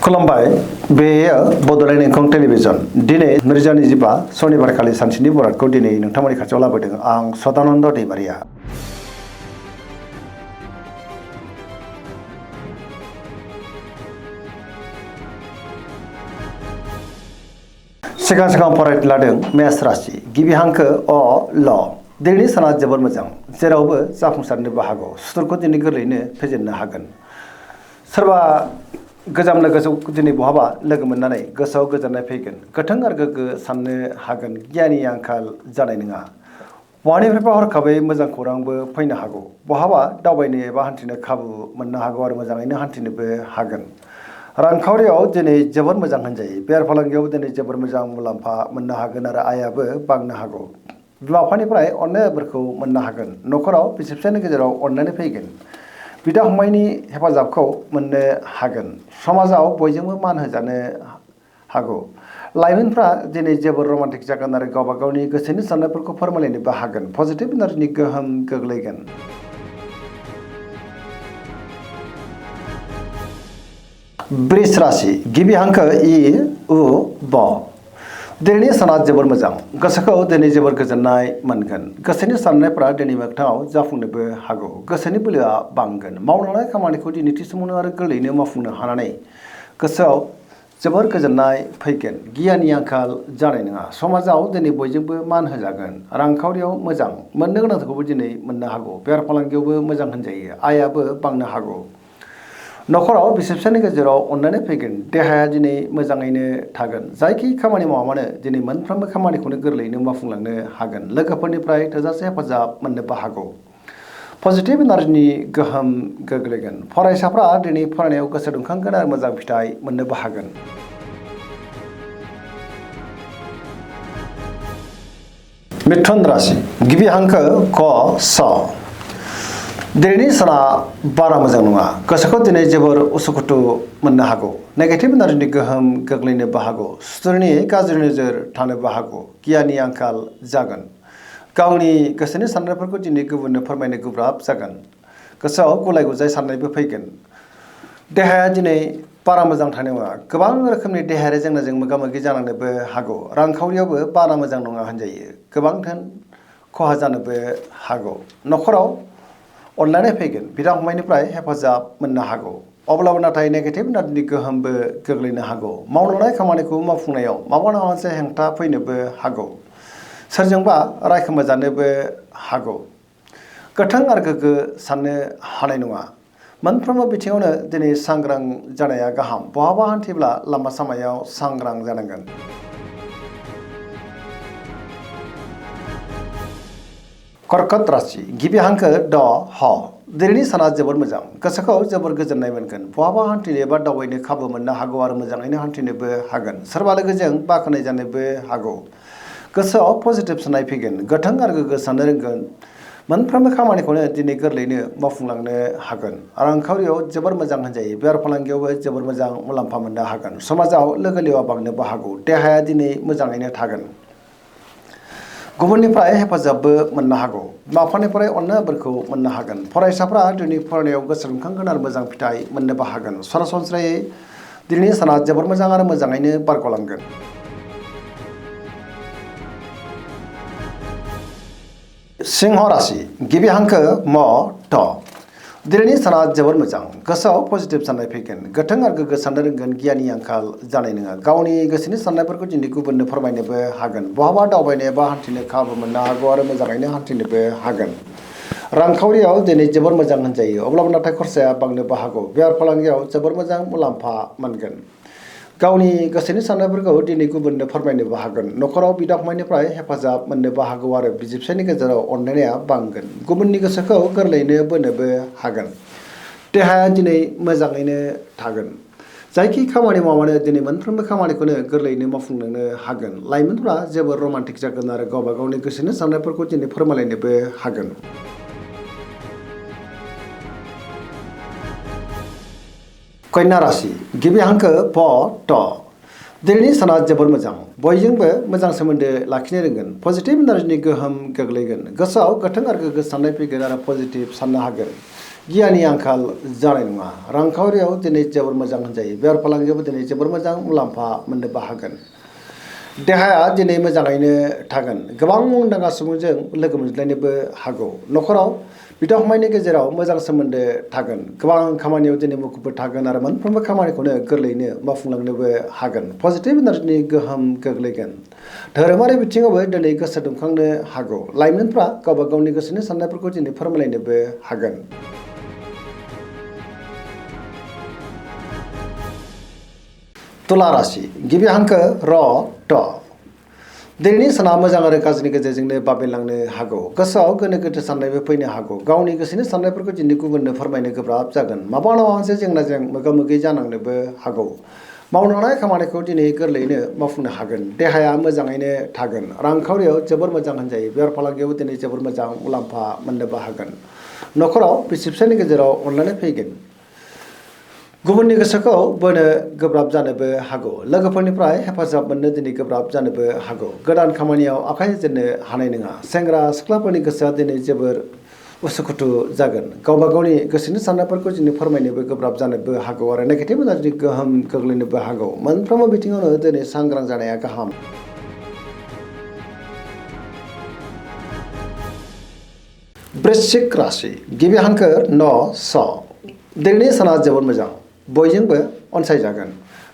खुलुमबाय बेयो बड'लेण्ड इंखं टेलिभिजन दिनै 2025 सनिबारखालि सानसेनि बरादखौ दिनै नोंथांमोननि खाथियाव लाबोदों आं सदानन्द दैमारिया। सिगां फरायनो लादों मेष राशि गिबि हांखो अ ल दिनैनि साना जोबोर मोजां जेरावबो जाफुंसारनोबो हागौ सुथुरखौ दिनै गोरलैयैनो फेजेननो हागोन। सोरबा गोजाम लोगोखौ दिनै बहाबा लोगो मोननानै गोसोआव गोजोननाय फैगोन। गोथों आरो गोग्गो साननो हागोन। गियाननि आंखाल जानाय नङा। बहानिफ्रायबा हरखाबै मोजां खौरांबो फैनो हागौ। बहाबा दावबायनो एबा हान्थिनो खाबु मोननो हागौ आरो मोजाङैनो हान्थिनोबो हागोन। रांखावरियाव दिनै जोबोर मोजां होनजायो। बेफार फालांगियाव दिनै जोबोर मोजां मुलाम्फा मोननो हागोन आरो आयाबो बांनो हागौ। बिमा बिफानिफ्राय अननायफोरखौ मोननो हागोन। न'खराव बिसि फिसायनि गेजेराव अननानै फैगोन। बिदा फंबायनि हेफाजाबखौ मोननो हागोन। समाजाव बयजोंबो मान होजानो हागौ। लाइमोनफ्रा दिनै जोबोर रमान्टिक जागोन आरो गावबा गावनि गोसोनि साननायफोरखौ फोरमायलायनोबो हागोन। पजिटिभ इनार्जिनि गोहोम गोग्लैगोन। वृष राशि गिबि हांखो इ उ ब दिनैनि साना जोबोर मोजां। गोसोखौ दिनै जोबोर गोजोननाय मोनगोन। गोसोनि साननायफ्रा दिनै मोगथाङाव जाफुंनोबो हागौ। गोसोनि बोलोआ बांगोन। मावलांनाय खामानिखौ दिनै थि समावनो आरो गोरलैयैनो मावफुंनो हानानै गोसोआव जोबोर गोजोननाय फैगोन। गियाननि आंखाल जानाय नङा। समाजाव दिनै बयजोंबो मान होजागोन। रांखावरियाव मोजां मोननो गोनांखौबो दिनै मोननो हागौ। बेफार फालांगियावबो मोजां होनजायो। आयाबो बांनो हागौ। न'खराव बिसि फिसायनि गेजेराव अननानै फैगोन। देहाया दिनै मोजाङैनो थागोन। जायखि खामानि मावा मानो दिनै मोनफ्रोमबो खामानिखौनो गोरलैयैनो मावफुंलांनो हागोन। लोगोफोरनिफ्राय थोजासे हेफाजाब मोननोबो हागौ। पजिटिभ इनार्जिनि गोहोम गोग्लैगोन। फरायसाफ्रा दिनै फरायनायाव गोसो दुंखांगोन आरो मोजां फिथाइ मोननोबो हागोन। मिथुन राशि गिबि हांखो क स दिनैनि साना बारा मोजां नङा। गोसोखौ दिनै जोबोर उसुखुथु मोननो हागौ। नेगेटिभ इनार्जिनि गोहोम गोग्लैनोबो हागौ। सुथुरनि गाज्रि नोजोर थानोबो हागौ। गियाननि आंखाल जागोन। गावनि गोसोनि साननायफोरखौ दिनै गुबुननो फोरमायनो गोब्राब जागोन। गोसोआव गुलाय गुजाय साननायबो फैगोन। देहाया दिनै बारा मोजां थानाय नङा। गोबां रोखोमनि देहायारि जेंनाजों मोगा मोगि जानांनोबो हागौ। रांखावरियावबो बारा मोजां नङा होनजायो। गोबां धोन खहा जानोबो हागौ। न'खराव अनलायनाय फैगोन। बिदा फंबायनिफ्राय हेफाजाब मोननो हागौ। अब्लाबो नाथाय नेगेटिभ इनार्जिनि गोहोमबो गोग्लैनो हागौ। मावलांनाय खामानिखौ मावफुंनायाव माबा नङा मोनसे हेंथा फैनोबो हागौ। सोरजोंबा रायखोमाजानोबो हागौ। गोथों आरो गोग्गो साननो हानाय नङा। मोनफ्रोमबो बिथिङावनो दिनै सांग्रां जानाया गाहाम। बहाबा हान्थिब्ला लामा सामायाव सांग्रां जानांगोन। कर्कट राशि गिबि हांखो ड ह दिनैनि साना जोबोर मोजां। गोसोखौ जोबोर गोजोननाय मोनगोन। बहाबा हान्थिनो एबा दावबायनो खाबु मोननो हागौ आरो मोजाङैनो हान्थिनोबो हागोन। सोरबा लोगोजों बाख्नाय जानोबो हागौ। गोसोआव पजिटिभ साननाय फैगोन। गोथों आरो गोग्गो साननो रोंगोन। मोनफ्रोमबो खामानिखौनो दिनै गोरलैयैनो मावफुंलांनो हागोन। रांखावरियाव जोबोर मोजां होनजायो। बेफार फालांगियावबो जोबोर मोजां मुलाम्फा मोननो हागोन। समाजाव लोगो लेवा बांनोबो हागौ। देहाया दिनै मोजाङैनो थागोन। गुबुननिफ्राय हेफाजाबबो मोननो हागौ। बिमा बिफानिफ्राय अननायफोरखौ मोननो हागोन। फरायसाफ्रा दिनै फरायनायाव गोसो दुंखांगोन आरो मोजां फिथाइ मोननोबो हागोन। सरासनस्रायै दिनैनि साना जोबोर मोजां आरो मोजाङैनो बारग'लांगोन। सिंह राशि गिबि हांखो म थ दिनैनि साना जोबोर मोजां। गोसोआव पजिटिभ साननाय फैगोन। गोथों आरो गोग्गो साननो रोंगोन। गियाननि आंखाल जानाय नङा। गावनि गोसोनि साननायफोरखौ दिनै गुबुननो फोरमायनोबो हागोन। बहाबा दावबायनो एबा हान्थिनो खाबु मोननो हागौ आरो मोजाङैनो हान्थिनोबो हागोन। रांखावरियाव दिनै जोबोर मोजां होनजायो। अब्लाबो नाथाय खरसाया बांनोबो हागौ। बेफार फालांगियाव जोबोर मोजां मुलाम्फा मोनगोन। गावनि गोसोनि साननायफोरखौ दिनै गुबुननो फोरमायनोबो हागोन। न'खराव बिदा फंबायनिफ्राय हेफाजाब मोननोबो हागौ आरो बिसि फिसायनि गेजेराव अनलायनाया बांगोन। गुबुननि गोसोखौ गोरलैयैनो बोनोबो हागोन। देहाया दिनै मोजाङैनो थागोन। जायखि खामानि मावानो दिनै मोनफ्रोमबो खामानिखौनो गोरलैयैनो मावफुंलांनो हागोन। लाइमोनफ्रा जोबोर रमान्टिक जागोन आरो गावबा गावनि गोसोनि साननायफोरखौ दिनै फोरमायलायनोबो हागोन। कन्या राशि गिबि हांखो प ट दिनैनि साना जोबोर मोजां। बयजोंबो मोजां सोमोन्दो लाखिनो रोंगोन। पजिटिभ इनार्जिनि गोहोम गोग्लैगोन। गोसोआव गोथों आरो गोग्गो साननाय फैगोन आरो पजिटिभ साननो हागोन। गियाननि आंखाल जानाय नङा रांखावरियाव दिनै जोबोर मोजां होनजायो बेफार फालांगियावबो दिनै जोबोर मोजां मुलाम्फा मोननोबो हागोन देहाया दिनै मोजाङैनो थागोन गोबां मुंदांखा सुबुंजों लोगो मोनज्लायनोबो हागौ न'खराव बिदा फंबायनि गेजेराव मोजां सोमोन्दो थागोन गोबां खामानियाव दिनै मुखुबबो थागोन आरो मोनफ्रोमबो खामानिखौनो गोरलैयैनो मावफुंलांनोबो हागोन पजिटिभ एनार्जिनि गोहोम गोग्लैगोन धोरोमारि बिथिङावबो दिनै गोसो दुंखांनो हागौ लाइमोनफ्रा गावबा गावनि गोसोनि साननायफोरखौ दिनै फोरमायलायनोबो हागोन तुला राशि गिबि हांखो र ट दिनैनि साना मोजां आरो गाज्रिनि गेजेरजोंनो बाबेनलांनो हागौ गोसोआव गोनो गोथो साननायबो फैनो हागौ गावनि गोसोनि साननायफोरखौ दिनै गुबुननो फोरमायनो गोब्राब जागोन माबा नङा मोनसे जेंनाजों मोगा मोगि जानांनोबो हागौ मावनो हानाय खामानिखौ दिनै गोरलैयैनो मावफुंनो हागोन देहाया मोजाङैनो थागोन रांखावरियाव जोबोर मोजां होनजायो बेफार फालांगियावबो दिनै जोबोर मोजां मुलाम्फा मोननोबो हागोन न'खराव बिसि फिसायनि गेजेराव अनलायनाय फैगोन गुबुननि गोसोखौ बोनो गोब्राब जानोबो हागौ लोगोफोरनिफ्राय हेफाजाब मोननो दिनै गोब्राब जानोबो हागौ गोदान खामानियाव आखाइ होजेननो हानाय नङा सेंग्रा सिख्लाफोरनि गोसोआ दिनै जोबोर उसुखुथु जागोन गावबा गावनि गोसोनि साननायफोरखौ दिनै फोरमायनोबो गोब्राब जानोबो हागौ आरो नेगेटिभ एनार्जि गोहोम गोग्लैनोबो हागौ मोनफ्रोमबो बिथिङावनो दिनै सांग्रां जानाया गाहाम वृश्चिक राशि गिबि हांखो न स दिनैनि साना जोबोर मोजां बयजोंबो अनसायजागोन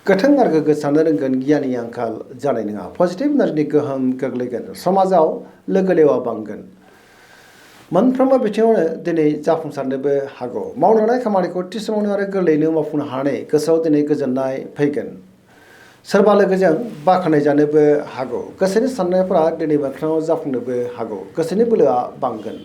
गोथों आरो गोग्गो साननो रोंगोन गियाननि आंखाल जानाय नङा पजिटिभ एनार्जिनि गोहोम गोग्लैगोन समाजाव लोगो लेवा बांगोन मोनफ्रोमबो बिथिङावनो दिनै जाफुंसारनोबो हागौ मावनो हानाय खामानिखौ थि समावनो आरो गोरलैयैनो मावफुंनो हानानै गोसोआव दिनै गोजोननाय फैगोन सोरबा लोगोजों बाख्नाय जानोबो हागौ गोसोनि साननायफोरा दिनै मोगथाङाव जाफुंनोबो हागौ गोसोनि बोलोआ बांगोन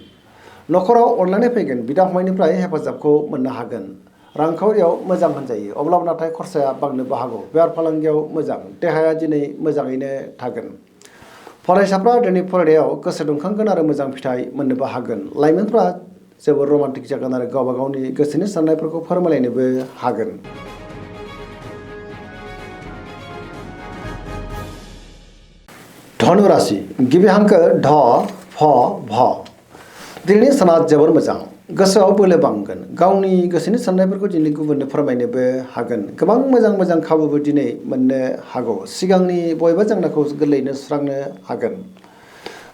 न'खराव अनलायनाय फैगोन बिदा फंबायनिफ्राय हेफाजाबखौ मोननो हागोन रांखावरियाव मोजां होनजायो अब्लाबो नाथाय खरसाया बांनोबो हागौ बेफार फालांगियाव मोजां देहाया दिनै मोजाङैनो थागोन फरायसाफ्रा दिनै फरायनायाव गोसो दुंखांगोन आरो मोजां फिथाइ मोननोबो हागोन लाइमोनफ्रा जोबोर रमान्टिक जागोन आरो गावबा गावनि गोसोनि साननायफोरखौ फोरमायलायनोबो हागोन धनु राशि गिबि हांखो ध फ भ दिनैनि साना जोबोर मोजां गोसोआव बोलो बांगोन गावनि गोसोनि साननायफोरखौ दिनै गुबुननो फोरमायनोबो हागोन गोबां मोजां खाबुबो दिनै मोननो हागौ सिगांनि बबेबा जेंनाखौ गोरलैयैनो सुस्रांनो हागोन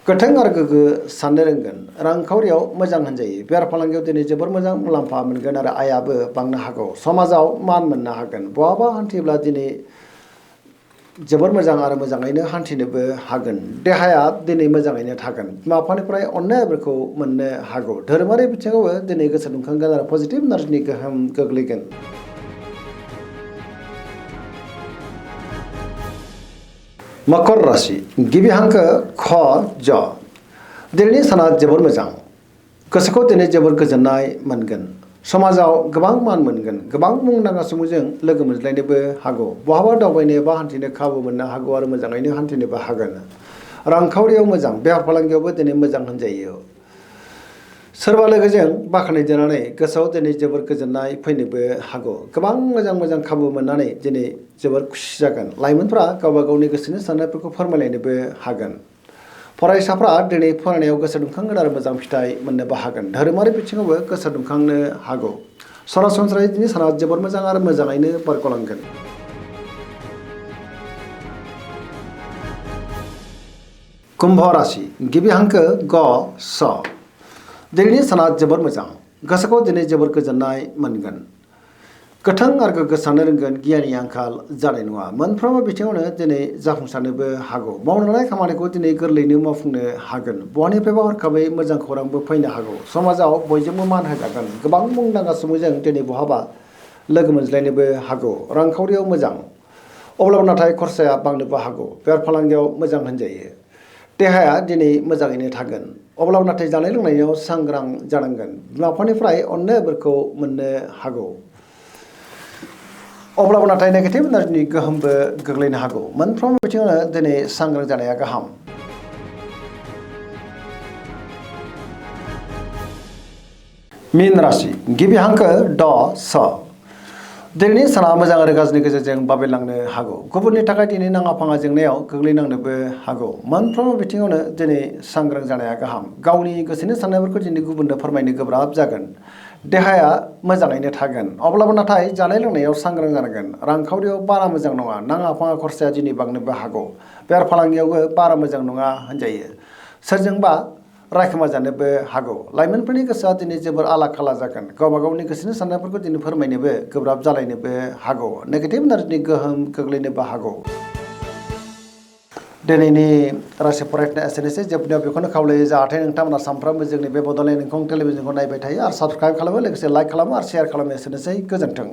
गोथों आरो गोग्गो साननो रोंगोन रांखावरियाव मोजां होनजायो बेफार फालांगियाव दिनै जोबोर मोजां मुलाम्फा मोनगोन आरो आयाबो बांनो हागौ समाजाव मान मोननो हागोन बहाबा हान्थियोब्ला दिनै जोबोर मोजां आरो मोजाङैनो हान्थिनोबो हागोन देहाया दिनै मोजाङैनो थागोन बिमा बिफानिफ्राय अननायफोरखौ मोननो हागौ धोरोमारि बिथिङावबो दिनै गोसो दुंखांगोन आरो पजिटिभ एनार्जिनि गोहोम गोग्लैगोन मकर राशि गिबि हांखो ख ज दिनैनि साना जोबोर मोजां गोसोखौ दिनै जोबोर गोजोननाय मोनगोन समाजाव गोबां मान मोनगोन गोबां मुंदांखा सुबुंजों लोगो मोनज्लायनोबो हागौ बहाबा दावबायनो एबा हान्थिनो खाबु मोननो हागौ आरो मोजाङैनो हान्थिनोबो हागोन रांखावरियाव मोजां बेफार फालांगियावबो दिनै मोजां होनजायो सोरबा लोगोजों बाख्नाय जानानै गोसोआव दिनै जोबोर गोजोननाय फैनोबो हागौ गोबां मोजां खाबु मोननानै दिनै जोबोर खुसि जागोन लाइमोनफ्रा गावबा गावनि गोसोनि साननायफोरखौ फोरमायलायनोबो हागोन फरायसाफ्रा दिनै फरायनायाव गोसो दुंखांगोन आरो मोजां फिथाइ मोननोबो हागोन धोरोमारि बिथिङावबो गोसो दुंखांनो हागौ सरासनस्रायै दिनै साना जोबोर मोजां आरो मोजाङैनो बारग'लांगोन कुम्भ राशि गिबि हांखो ग स दिनैनि साना जोबोर मोजां गोसोखौ दिनै जोबोर गोजोननाय मोनगोन गोथों आरो गोग्गो साननो रोंगोन गियाननि आंखाल जानाय नङा मोनफ्रोमबो बिथिङावनो दिनै जाफुंसारनोबो हागौ मावनो हानाय खामानिखौ दिनै गोरलैयैनो मावफुंनो हागोन बहानिफ्रायबा हरखाबै मोजां खौरांबो फैनो हागौ समाजाव बयजोंबो मान होजागोन गोबां मुंदांखा सुबुंजों दिनै बहाबा लोगो मोनज्लायनोबो हागौ रांखावरियाव मोजां अब्लाबो नाथाय खरसाया बांनोबो हागौ बेफार फालांगियाव मोजां होनजायो देहाया दिनै मोजाङैनो थागोन अब्लाबो नाथाय जानाय लोंनायाव सांग्रां जानांगोन बिमा बिफानिफ्राय अननायफोरखौ मोननो हागौ अब्लाबो नाथाय नेगेटिभ एनार्जिनि गोहोमबो गोग्लैनो हागौ मोनफ्रोमबो बिथिङावनो दिनै सांग्रां जानाया गाहाम मीन राशि गिबि हांखो ड स दिनैनि साना मोजां आरो गाज्रिनि गेजेरजों बाबेनलांनो हागौ गुबुननि थाखाय दिनै नाङा फाङा जेंनायाव गोग्लैनांनोबो हागौ मोनफ्रोमबो बिथिङावनो दिनै सांग्रां जानाया गाहाम गावनि गोसोनि साननायफोरखौ दिनै गुबुननो फोरमायनो गोब्राब जागोन देहाया मोजाङैनो थागोन अब्लाबो नाथाय जानाय लोंनायाव सांग्रां जानांगोन रांखावरियाव बारा मोजां नङा नाङा फाङा खरसाया दिनै बांनोबो हागौ बेफार फालांगियावबो बारा मोजां नङा होनजायो सोरजोंबा रायखोमा जानोबो हागौ लाइमोनफोरनि गोसोआ दिनै जोबोर आला खाला जागोन गावबा गावनि गोसोनि साननायफोरखौ दिनै फोरमायनोबो गोब्राब जालायनोबो हागौ नेगेटिभ एनार्जिनि गोहोम गोग्लैनोबो हागौ दिनैनि राशि फरायनाया एसेनोसै जोबनायाव बेखौनो खावलायो जाहाथे नोंथांमोना सानफ्रोमबो जोंनि बे बड'लेण्ड इंखं टेलिभिजनखौ नायबाय थायो आरो साबस्क्राइब खालामो लोगोसे लाइक खालामो आरो शेयार खालामो एसेनोसै गोजोन्थों